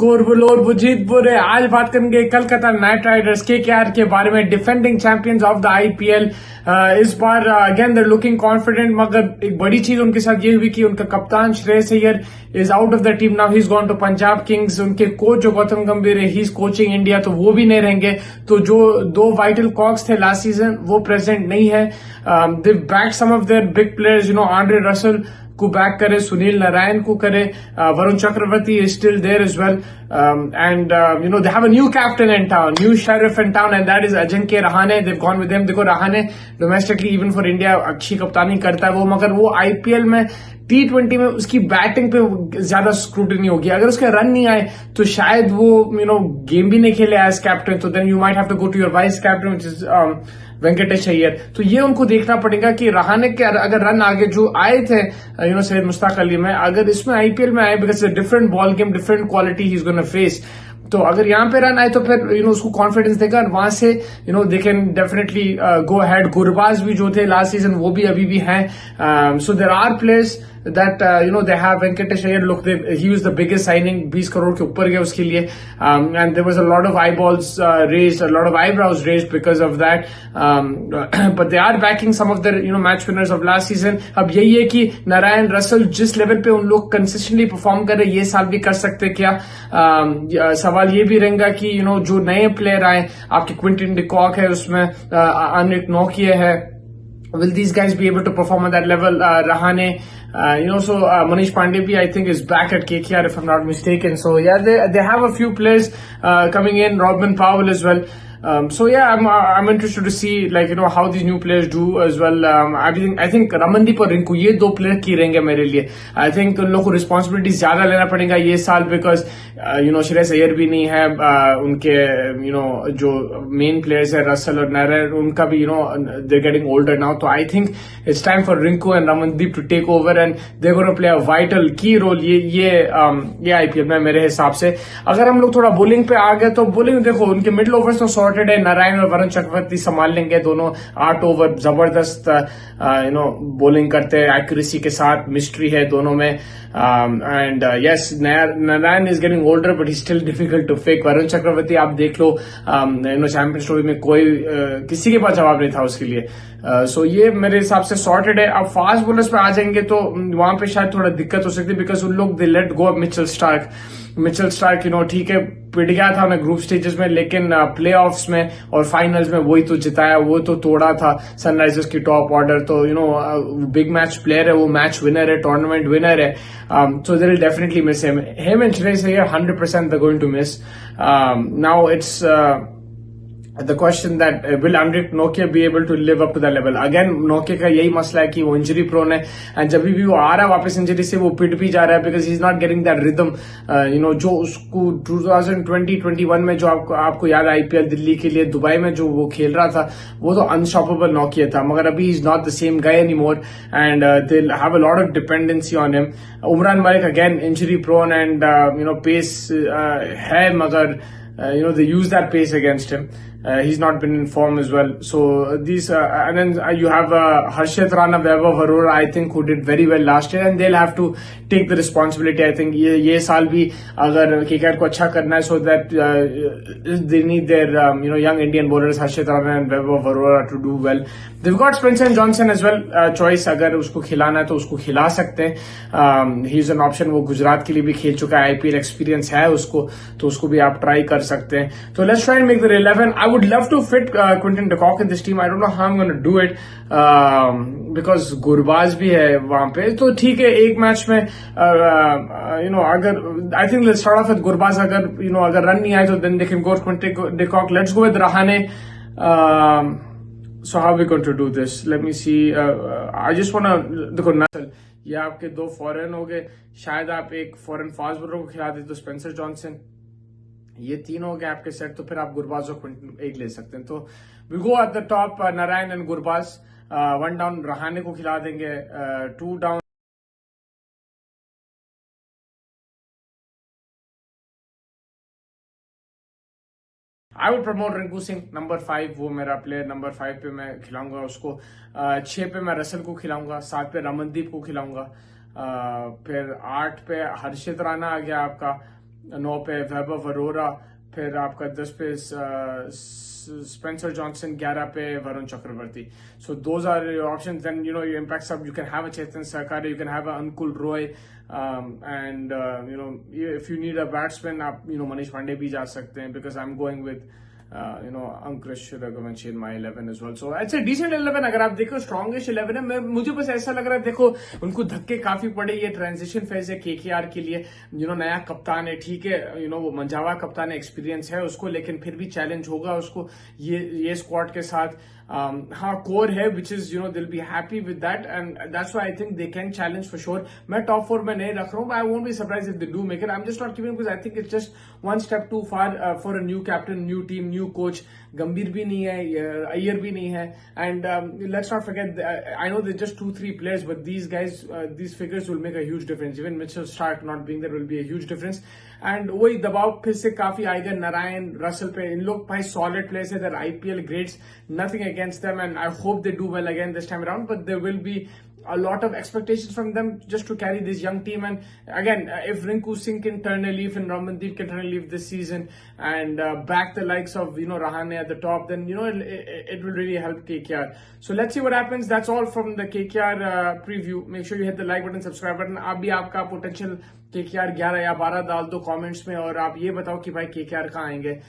कोरबलोर बुजीतपुर है। आज बात करेंगे कलकत्ता नाइट राइडर्स केकेआर के बारे में, defending champions of the IPL. इस बार अगेन दे लुकिंग कॉन्फिडेंट, मगर एक बड़ी चीज उनके साथ ये हुई कि उनका कप्तान Shreyas Iyer is out of the team now, he is gone to Punjab Kings. उनके कोच जो गौतम गंभीर है, ही इज कोचिंग इंडिया, तो वो भी नहीं रहेंगे। तो जो दो वाइटल कॉक्स थे लास्ट सीजन वो प्रेजेंट नहीं है। They back some of their big players, Andre Russell को बैक करे, सुनील नारायण को करे, Varun Chakravarthy is still there as well, and they have a new captain in town, new sheriff in town, and that is Ajinkya Rahane. They have gone with him. देखो Rahane domestically even for India अच्छी कप्तानी करता है वो, मगर वो आईपीएल में T20 में उसकी बैटिंग पे ज्यादा स्क्रूटनी होगी। अगर उसके रन नहीं आए तो शायद वो गेम भी नहीं खेले एज कैप्टन, तो then you might have to go to your vice captain which is Venkatesh Iyer. तो ये उनको देखना पड़ेगा कि रहाणे के अगर रन आगे जो आए थे सैयद मुश्ताक अली में, अगर इसमें आईपीएल में आए, because different ball game, different quality he is gonna face, तो अगर यहाँ पे रन आए तो फिर उसको कॉन्फिडेंस देगा और वहां से they can definitely go ahead. Gurbaz भी जो थे लास्ट सीजन वो भी अभी भी हैं। So there are players that they have Venkatesh Iyer. Look, he was the biggest signing, 20 crore के ऊपर गया उसके लिए, and there was a lot of eyeballs raised, a lot of eyebrows raised because of that, but they are backing some of their match winners of last season. अब यही है कि Narayan Russell जिस लेवल पे उन लोग कंसिस्टेंटली परफॉर्म कर रहे, ये साल भी कर सकते क्या? सवाल ये भी रहेगा कि जो नए प्लेयर आए, आपके क्विंटन डिकॉक है, उसमें अनिक नोकिया है, will these guys be able to perform at that level? Rahane, Manish Pandey bhi, I think, is back at KKR if I'm not mistaken. So yeah, they have a few players coming in, Robin Powell as well. So yeah, I'm interested to see how these new players do as well. I think Ramandeep और रिंकू ये दो player की रहेंगे मेरे लिए। I think उन लोगों को रिस्पॉन्सिबिलिटी ज्यादा लेना पड़ेगा ये साल, बिकॉज श्रेयस अय्यर भी नहीं है, उनके जो मेन प्लेयर्स है रसल और नारायण, उनका भी they're getting older now. तो I think it's time for Rinku and Ramandeep to take over and they're going to play a vital key role ये आईपीएल में मेरे हिसाब से। अगर हम लोग थोड़ा बॉलिंग पे आ गए तो बॉलिंग देखो उनके मिडिल ओवर्स तो सॉर्टेड है, नारायण और वरुण चक्रवर्ती संभाल लेंगे दोनों। 8 ओवर जबरदस्त बॉलिंग करते हैं, एक्यूरेसी के साथ, मिस्ट्री है दोनों में। And yes, Narine is getting older but he still difficult to fake. Varun Chakravarthy आप देख लो, चैंपियन स्टोरी में कोई किसी के पास जवाब नहीं था उसके लिए। सो ये मेरे हिसाब से सॉर्टेड है। अब फास्ट बॉलर्स पे आ जाएंगे तो वहां पे शायद थोड़ा दिक्कत हो सकती है, बिकॉज उन लोग दे लेट गो मिचेल स्टार्क ठीक है, पिट गया था उन्हें ग्रुप स्टेजेस में, लेकिन प्ले ऑफ्स में और फाइनल्स में वही तो जिताया, वो तो तोड़ा था सनराइजर्स की टॉप ऑर्डर। तो बिग मैच प्लेयर है, वो मैच विनर है, टूर्नामेंट विनर है। So they will definitely miss him and Shreyas Iyer 100% they're going to miss. Now it's the question that will Anrik Nokia be able to live up to that level? Again, Nokia का यही मसला है कि वो injury prone है, and जब भी वो आ रहा है वापस इंजरी से वो पिट भी जा रहा है, because he is not getting that rhythm. जो उसको 2020-21 में जो आपको याद, आईपीएल दिल्ली के लिए दुबई में जो वो खेल रहा था, वो तो अनस्टॉपेबल नोकिया था, मगर अभी is not the same guy any more and they have a lot of dependency on him. Umran Malik again injury prone and pace है, मगर they use that pace against him. He's not been in form as well. So these and then you have Harshit Rana, Vaibhav Arora, I think, who did very well last year, and they'll have to take the responsibility. I think ये साल भी अगर KKR को अच्छा करना है, so that they need their young Indian bowlers Harshit Rana and Vaibhav Arora to do well. They've got Spencer Johnson as well, choice, अगर उसको खिलाना है तो उसको खिला सकते हैं। ही इज एन ऑप्शन, वो गुजरात के लिए भी खेल चुका है, आईपीएल एक्सपीरियंस है उसको, तो उसको भी आप ट्राई कर सकते हैं। तो let's try and make the 11। I would love to fit Quinton de Kock in this team. I don't know how I'm going to do it because Gurbaz भी है वहां पे, तो ठीक है एक मैच में अगर I think let's start off with Gurbaz. अगर रन नहीं आए तो then they can go Quinton de Kock. Let's go with Rahane. So how are we going to do this? Let me see. I just want to देखो नसल, ये आपके दो foreign हो गए, शायद आप एक फॉरेन फास्ट बॉलर को खिला दे तो स्पेंसर जॉनसन, ये तीन हो गए आपके सेट, तो फिर आप गुरबाज और क्विंटन एक ले सकते हैं। तो we go at the top Narayan and Gurbaz. 1 down Rahane को खिला देंगे, 2 down I would promote Rinku Singh, number 5 वो मेरा प्लेयर, नंबर 5 पे मैं खिलाऊंगा उसको। 6 पे मैं रसल को खिलाऊंगा, 7 पे रमनदीप को खिलाऊंगा, फिर 8 पे हर्षित राणा आ गया आपका, 9 पे वैभव अरोरा, फिर आपका 10 पे स्पेंसर जॉनसन, 11 पे Varun Chakravarthy. So those are your options. Then your impact sub, you can have a Chetan Sarkar, you can have a Ankul Roy, and if you need a batsman, आप Manish Pandey भी जा सकते हैं, because I'm going with Ankush Raghuvanshi in my 11 as well. So it's a decent 11. अगर आप देखो strongest 11 है. मुझे बस ऐसा लग रहा है, देखो उनको धक्के काफी पड़े. ये ट्रांजिशन फेज है केकेआर के लिए. नया कप्तान है, ठीक है, वो मंजावा कप्तान है, एक्सपीरियंस है उसको, लेकिन फिर भी चैलेंज होगा उसको ये स्क्वाड के साथ. हाँ, कोर है, which is they'll be happy with that, and that's why I think they can challenge for sure. मैं टॉप 4 में नहीं रख रहा हूँ, I won't be surprised if they do make it. I am just not giving because I think it's just one step too far for a new captain, new team, new coach. Gambhir भी नहीं है, अय्यर भी नहीं है, and let's not forget, I know they just 2-3 players, but these guys, these figures will make a huge difference. Even Mitchell Stark not being there will be a huge difference. And वही दबाव फिर से काफी आएगा Narayan, Russell पे. इन लोग भाई solid players है, they're IPL greats, nothing against them, and I hope they do well again this time around, but there will be a lot of expectations from them just to carry this young team. And again, if Rinku Singh can turn a leaf and Ramandeep can turn a leaf this season and back the likes of Rahane at the top, then it will really help KKR. So let's see what happens. That's all from the KKR preview. Make sure you hit the like button, subscribe button. आप भी आपका potential KKR 11 या 12 डाल दो comments में, और आप ये बताओ कि भाई KKR कहाँ आएंगे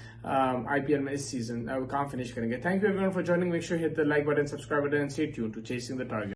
IPL में इस सीजन, कहाँ फिनिश करेंगे. Thank you everyone for joining. Make sure hit the like button, subscribe button, and stay tuned to chasing the target.